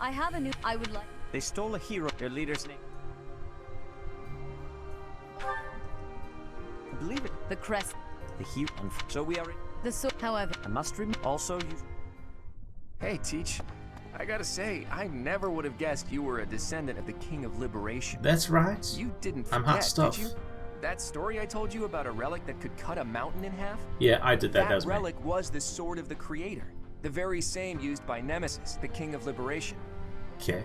I have a new. I would like. They stole a hero. Their leader's name. I believe it. The crest. The hero. So we are. The sword. However. I must remember. Also, you. Hey, Teach. I gotta say, I never would have guessed you were a descendant of the King of Liberation. That's right. You didn't I'm forget, hot stuff. did you? That story I told you about a relic that could cut a mountain in half? Yeah, I did that. That relic was the Sword of the Creator. The very same used by Nemesis, the King of Liberation. Okay.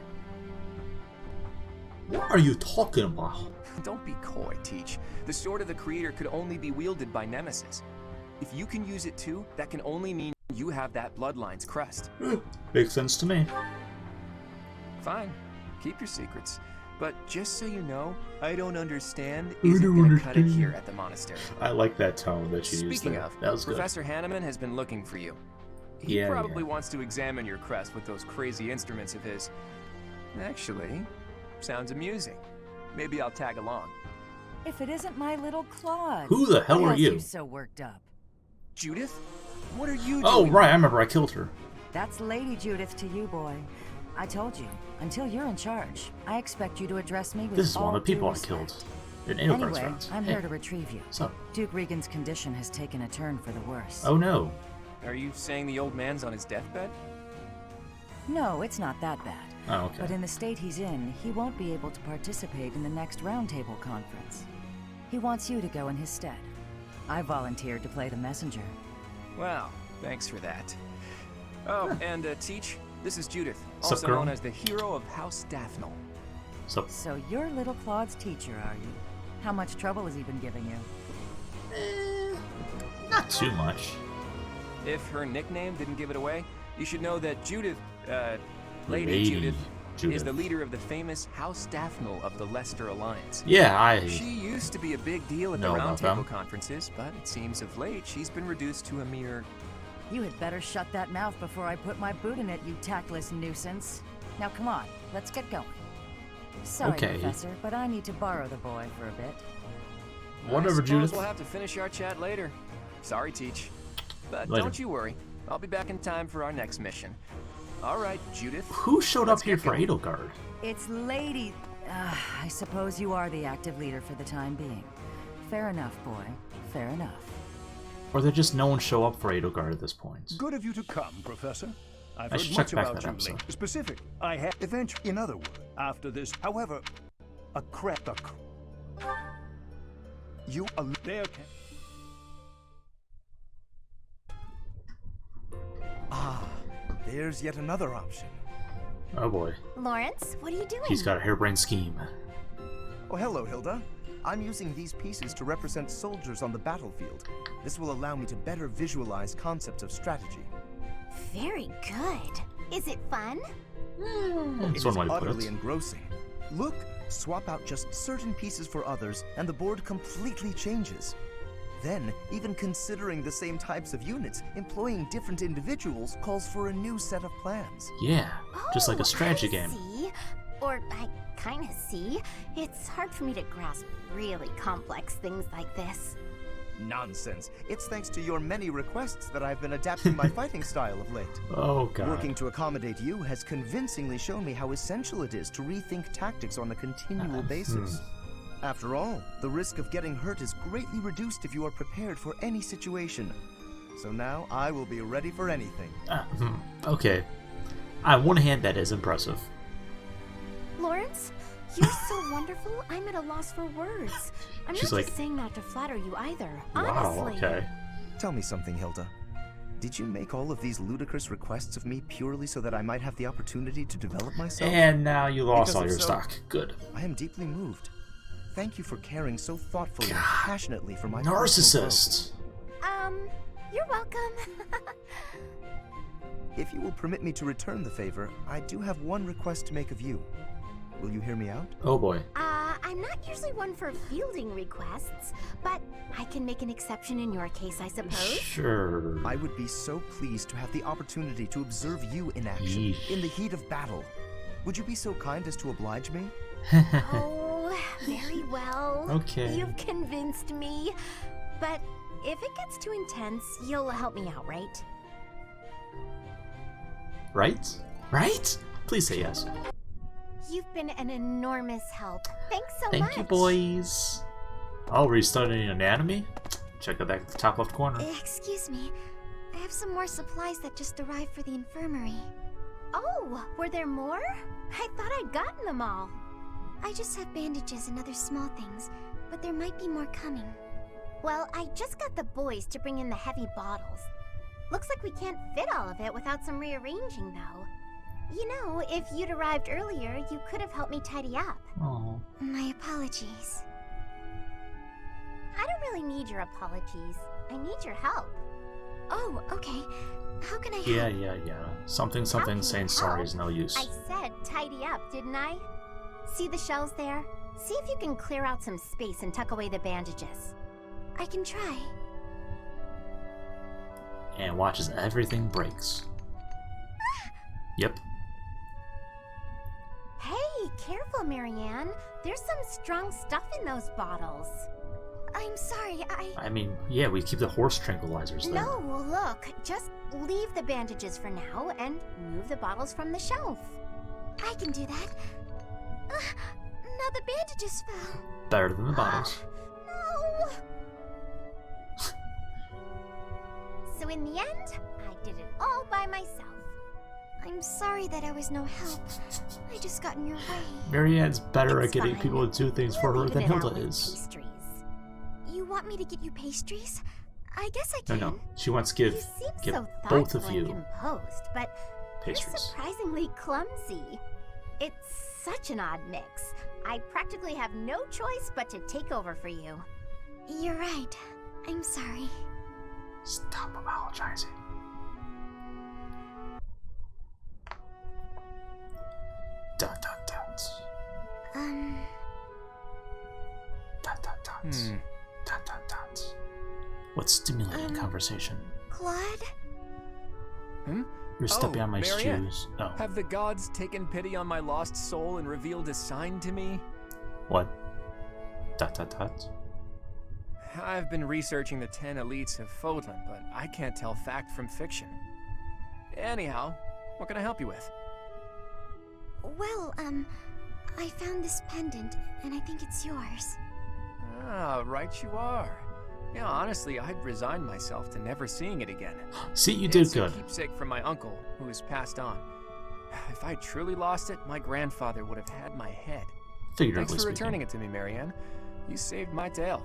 What are you talking about? Don't be coy, Teach. The Sword of the Creator could only be wielded by Nemesis. If you can use it too, that can only mean you have that Bloodline's crest. Makes sense to me. Fine. Keep your secrets. But just so you know, I don't understand isn't gonna cut it here at the monastery. I like that tone that you used Speaking there. of, That was good. Professor Hanneman has been looking for you. He Yeah, probably yeah. wants to examine your crest with those crazy instruments of his. Actually, sounds amusing. Maybe I'll tag along. If it isn't my little Claude. Who the hell What are has you? so worked up? Judith? What are you doing? Oh, right, I remember I killed her. That's Lady Judith to you, boy. I told you, until you're in charge, I expect you to address me with This is all one of the people due I respect. killed. In Edelgard's Anyway, friends. I'm Hey, here to retrieve you. what's up? Duke Regan's condition has taken a turn for the worse. Oh no. Are you saying the old man's on his deathbed? No, it's not that bad. Oh, okay. But in the state he's in, he won't be able to participate in the next roundtable conference. He wants you to go in his stead. I volunteered to play the messenger. Well, thanks for that. Oh, and Teach, this is Judith, Sup, also girl? known as the hero of House Daphnel. So, So you're little Claude's teacher, are you? How much trouble has he been giving you? not too much. If her nickname didn't give it away, you should know that Judith, Lady Judith, is the leader of the famous House Daphnel of the Leicester Alliance. Yeah, She used to be a big deal at the know about them. Roundtable conferences, but it seems of late she's been reduced to a mere... You had better shut that mouth before I put my boot in it, you tactless nuisance. Now come on, let's get going. Sorry, Okay. Professor, but I need to borrow the boy for a bit. Whatever, I suppose Judith. we'll have to finish our chat later. Sorry, Teach. But Later. don't you worry. I'll be back in time for our next mission. All right, Judith. Who showed Let's up here get for going. Edelgard? It's Lady... I suppose you are the active leader for the time being. Fair enough, boy. Fair enough. Or did just no one show up for Edelgard at this point? Good of you to come, Professor. I've I heard should much check back about that you episode. lately. Specific. I have eventually, in other words, after this. However, a crap. You are there. Ah, there's yet another option. Oh boy. Lawrence, what are you doing? He's got a harebrained scheme. Oh, hello, Hilda. I'm using these pieces to represent soldiers on the battlefield. This will allow me to better visualize concepts of strategy. Very good. Is it fun? That's It one is way to put utterly it. engrossing. Look, swap out just certain pieces for others, and the board completely changes. Then, even considering the same types of units, employing different individuals calls for a new set of plans. Yeah, just like a Oh, strategy I game. See. Or I kind of see. It's hard for me to grasp really complex things like this. Nonsense. It's thanks to your many requests that I've been adapting my fighting style of late. Oh god. Working to accommodate you has convincingly shown me how essential it is to rethink tactics on a continual basis. After all, the risk of getting hurt is greatly reduced if you are prepared for any situation. So now I will be ready for anything. Okay. On one hand, that is impressive. Lawrence, you're so wonderful, I'm at a loss for words. I'm She's not like, just saying that to flatter you either. Wow, Honestly. okay. Tell me something, Hilda. Did you make all of these ludicrous requests of me purely so that I might have the opportunity to develop myself? And now you lost Because all if your so, stock. Good. I am deeply moved. Thank you for caring so thoughtfully and passionately for my personal Narcissist. You're welcome. growth. If you will permit me to return the favor, I do have one request to make of you. Will you hear me out? Oh boy. I'm not usually one for fielding requests, but I can make an exception in your case, I suppose. Sure. I would be so pleased to have the opportunity to observe you in action, Yeesh. in the heat of battle. Would you be so kind as to oblige me? Oh, very well. Okay. You've convinced me. But if it gets too intense, you'll help me out, right? Right? Right? Please say yes. You've been an enormous help. Thanks so much. Thank you, boys. Oh, were you studying anatomy? Check out that top left corner. Excuse me. I have some more supplies that just arrived for the infirmary. Oh, were there more? I thought I'd gotten them all. I just have bandages and other small things, but there might be more coming. Well, I just got the boys to bring in the heavy bottles. Looks like we can't fit all of it without some rearranging, though. You know, if you'd arrived earlier, you could have helped me tidy up. Oh. My apologies. I don't really need your apologies. I need your help. Oh, okay. How can I help? Yeah. Something saying sorry is no use. I said tidy up, didn't I? See the shelves there? See if you can clear out some space and tuck away the bandages. I can try. And watch as everything breaks. Yep. Hey, careful, Marianne. There's some strong stuff in those bottles. I'm sorry, I mean, yeah, we keep the horse tranquilizers there. No, look, just leave the bandages for now and move the bottles from the shelf. I can do that. Now the bandages fell. Better than the bottles. No! So in the end, I did it all by myself. I'm sorry that I was no help. I just got in your way. Marianne's better It's at getting fine. people to do things for her We'll than leave it Hilda out with is. Pastries. You want me to get you pastries? I guess I can. No. She wants to You give seem so both of thoughtful you and composed, but you're pastries. surprisingly clumsy. It's such an odd mix. I practically have no choice but to take over for you. You're right. I'm sorry. Stop apologizing. Dot. Dot. What's stimulating conversation? Claude? You're stepping on my Marianne. shoes. Oh. Have the gods taken pity on my lost soul and revealed a sign to me? What? Dot. I've been researching the 10 elites of Fodlan, but I can't tell fact from fiction. Anyhow, what can I help you with? Well, I found this pendant, and I think it's yours. Ah, right you are. Yeah, honestly, I'd resigned myself to never seeing it again. See, you did It's good. a keepsake from my uncle, who has passed on. If I truly lost it, my grandfather would have had my head. Figuratively Thanks for speaking. returning it to me, Marianne. You saved my tail.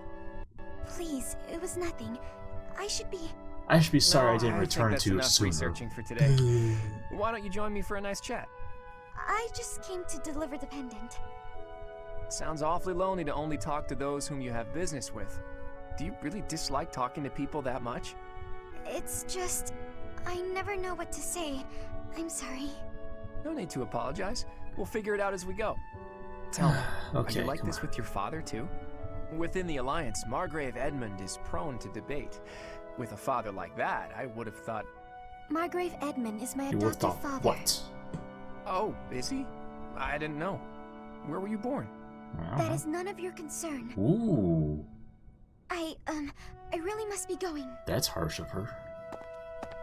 Please, it was nothing. I should be... I should be sorry No, I didn't think return that's to enough sooner. researching for today. Why don't you join me for a nice chat? I just came to deliver the pendant. Sounds awfully lonely to only talk to those whom you have business with. Do you really dislike talking to people that much? It's just... I never know what to say. I'm sorry. No need to apologize. We'll figure it out as we go. Tell me, Okay, are you like come this on. with your father too? Within the Alliance, Margrave Edmund is prone to debate. With a father like that, I would have thought... Margrave Edmund is my You would have adopted thought, father. what? Oh, is he? I didn't know. Where were you born? That is none of your concern. Ooh, I really must be going. that's harsh of her.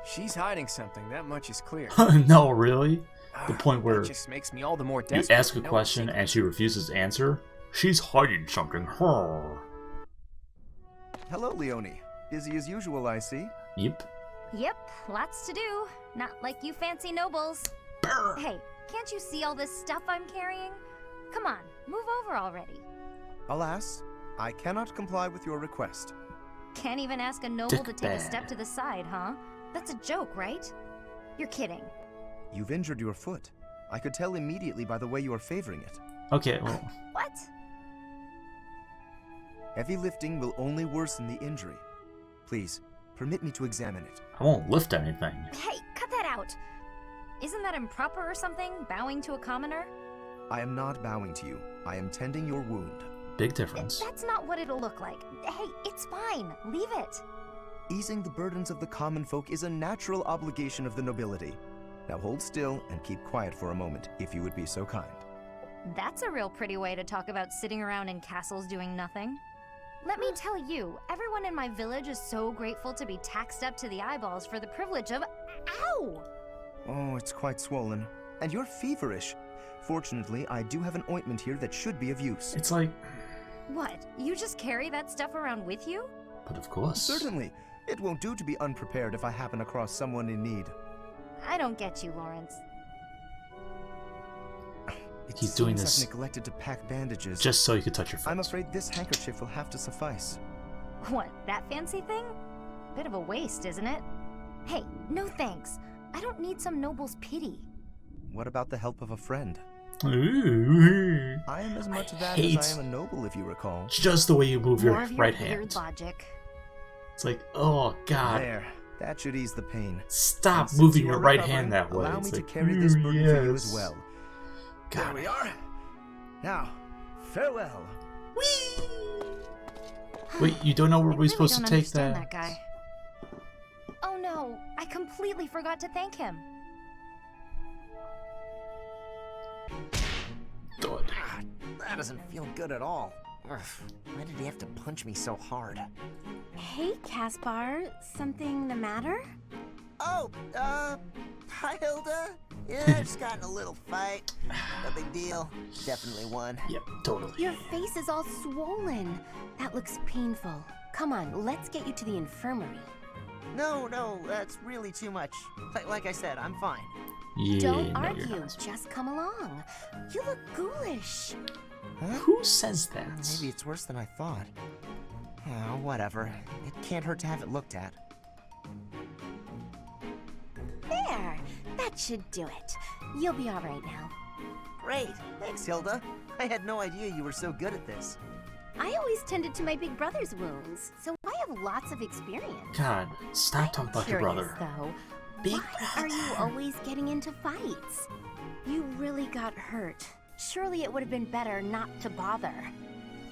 She's hiding something, that much is clear. No, really? The point where That just makes me all the more you desperate. ask a to know question what's and she refuses to answer? She's hiding something. Her. Hello, Leonie. Busy as usual, I see. Yep. Yep, lots to do. Not like you fancy nobles. Hey, can't you see all this stuff I'm carrying? Come on, move over already. Alas, I cannot comply with your request. Can't even ask a noble to Dick take a bad. step to the side, huh? That's a joke, right? You're kidding. You've injured your foot. I could tell immediately by the way you are favoring it. Okay, well, What? Heavy lifting will only worsen the injury. Please, permit me to examine it. I won't lift anything. Hey, cut that out! Isn't that improper or something, bowing to a commoner? I am not bowing to you. I am tending your wound. Big difference. That's not what it'll look like. Hey, it's fine. Leave it. Easing the burdens of the common folk is a natural obligation of the nobility. Now hold still and keep quiet for a moment, if you would be so kind. That's a real pretty way to talk about sitting around in castles doing nothing. Let me tell you, everyone in my village is so grateful to be taxed up to the eyeballs for the privilege of... Ow! Oh, it's quite swollen. And you're feverish. Fortunately, I do have an ointment here that should be of use. It's like, What? You just carry that stuff around with you? but of course. Certainly. It won't do to be unprepared if I happen across someone in need. I don't get you, Lawrence. It He's doing seems this I've neglected to pack bandages. just so you could touch your foot. I'm afraid this handkerchief will have to suffice. What, that fancy thing? Bit of a waste, isn't it? Hey, no thanks. I don't need some noble's pity. What about the help of a friend? Ooh. I am as much that hate as I am a noble, if you recall. Just the way you move your More of your right weird hand. logic. It's like, oh god, There. That should ease the pain. stop And since moving you your are right recovering, hand that way. Allow It's me to like, carry this ooh, burden for you yes. as well. God. There we are. Now, farewell. Wait, you don't know where I we're really supposed to don't take understand that? that guy. Oh no, I completely forgot to thank him. Good. That doesn't feel good at all. Ugh, why did he have to punch me so hard? Hey, Caspar, something the matter? Oh, hi Hilda. Yeah, just got in a little fight. No big deal. Definitely won. Yep, totally. Your face is all swollen. That looks painful. Come on, let's get you to the infirmary. No, that's really too much. Like I said, I'm fine. Yeah, Don't no, you're argue, not. just come along. You look ghoulish. Huh? Who says that? Maybe it's worse than I thought. Oh, whatever. It can't hurt to have it looked at. There, that should do it. You'll be all right now. Great. Thanks, Hilda. I had no idea you were so good at this. I always tended to my big brother's wounds, so I have lots of experience. God, stop talking about your Curious, brother. though, Big why are you always getting into fights? You really got hurt. Surely it would have been better not to bother.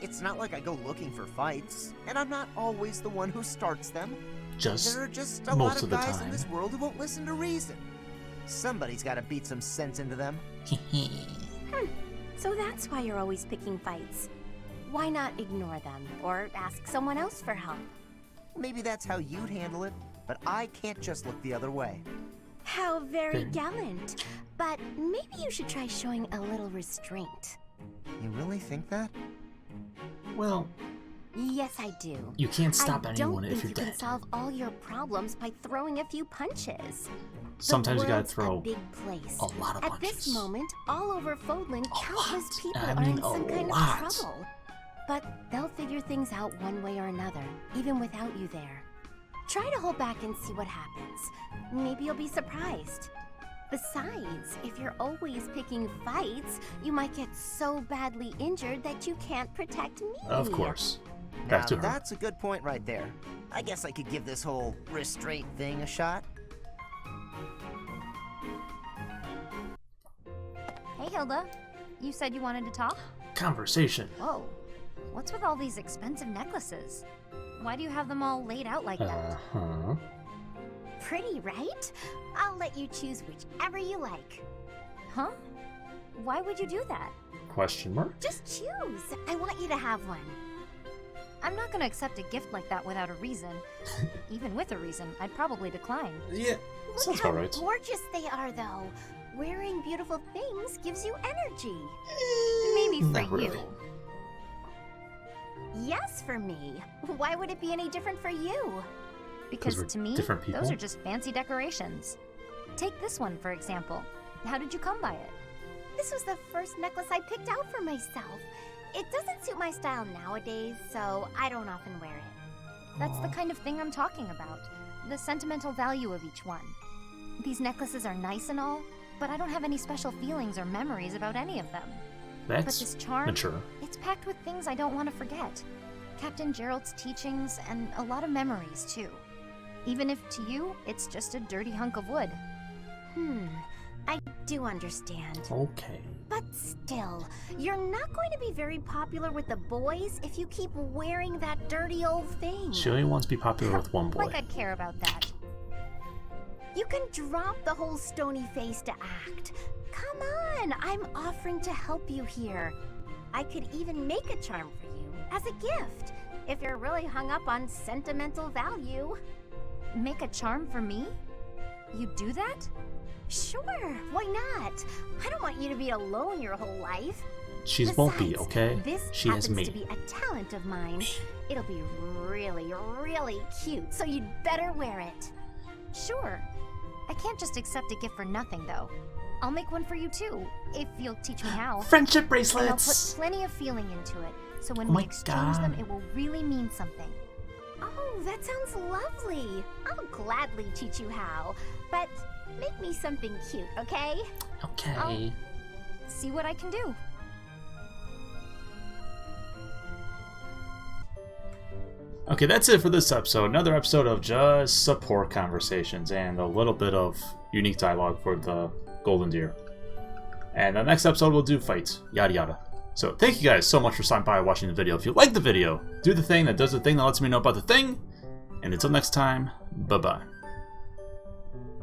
It's not like I go looking for fights, and I'm not always the one who starts them. Just There are just a lot most of of the guys in time. this world who won't listen to reason. Somebody's got to beat some sense into them. So that's why you're always picking fights. Why not ignore them, or ask someone else for help? Maybe that's how you'd handle it, but I can't just look the other way. How very Okay. gallant. But maybe you should try showing a little restraint. You really think that? Well, Yes, I do. you can't stop I anyone don't if think you're you can dead. solve all your problems by throwing a few punches. Sometimes you gotta The throw world's a big place. a lot of At punches. this moment, all over Fodlan, countless lot. people I are mean, in some a kind lot. of trouble. But they'll figure things out one way or another, even without you there. Try to hold back and see what happens. Maybe you'll be surprised. Besides, if you're always picking fights, you might get so badly injured that you can't protect me. Of course. Back Now, to her. that's a good point right there. I guess I could give this whole restraint thing a shot. Hey, Hilda. You said you wanted to talk? Conversation. Whoa. What's with all these expensive necklaces? Why do you have them all laid out like that? Uh-huh. Pretty, right? I'll let you choose whichever you like. Huh? Why would you do that? Question mark? Just choose. I want you to have one. I'm not gonna accept a gift like that without a reason. Even with a reason, I'd probably decline. Yeah, Look sounds how about right. gorgeous they are, though. Wearing beautiful things gives you energy. Maybe for Not really. you. Yes, for me. Why would it be any different for you? Because we're to me, different people? those are just fancy decorations. Take this one, for example. How did you come by it? This was the first necklace I picked out for myself. It doesn't suit my style nowadays, so I don't often wear it. That's the kind of thing I'm talking about. The sentimental value of each one. These necklaces are nice and all, but I don't have any special feelings or memories about any of them. But That's this charm, mature. it's packed with things I don't want to forget. Captain Gerald's teachings and a lot of memories, too. Even if to you, it's just a dirty hunk of wood. I do understand. Okay. But still, you're not going to be very popular with the boys if you keep wearing that dirty old thing. She only wants to be popular with one boy. Like I'd care about that. You can drop the whole stony-faced act. Come on, I'm offering to help you here. I could even make a charm for you as a gift, if you're really hung up on sentimental value. Make a charm for me? You do that? Sure, why not? I don't want you to be alone your whole life. She Besides, won't be, okay? This She has happens me. to be a talent of mine. It'll be really, really cute, so you'd better wear it. Sure. I can't just accept a gift for nothing, though. I'll make one for you too, if you'll teach me how. Friendship And I'll bracelets! put plenty of feeling into it, so when Oh my we exchange them, God. it will really mean something. Oh, that sounds lovely. I'll gladly teach you how, but make me something cute, okay? Okay. See what I can do. Okay, that's it for this episode. Another episode of just support conversations and a little bit of unique dialogue for the Golden Deer. And the next episode we'll do fights, yada yada. So thank you guys so much for stopping by and watching the video. If you like the video, do the thing that does the thing that lets me know about the thing. And until next time, bye-bye.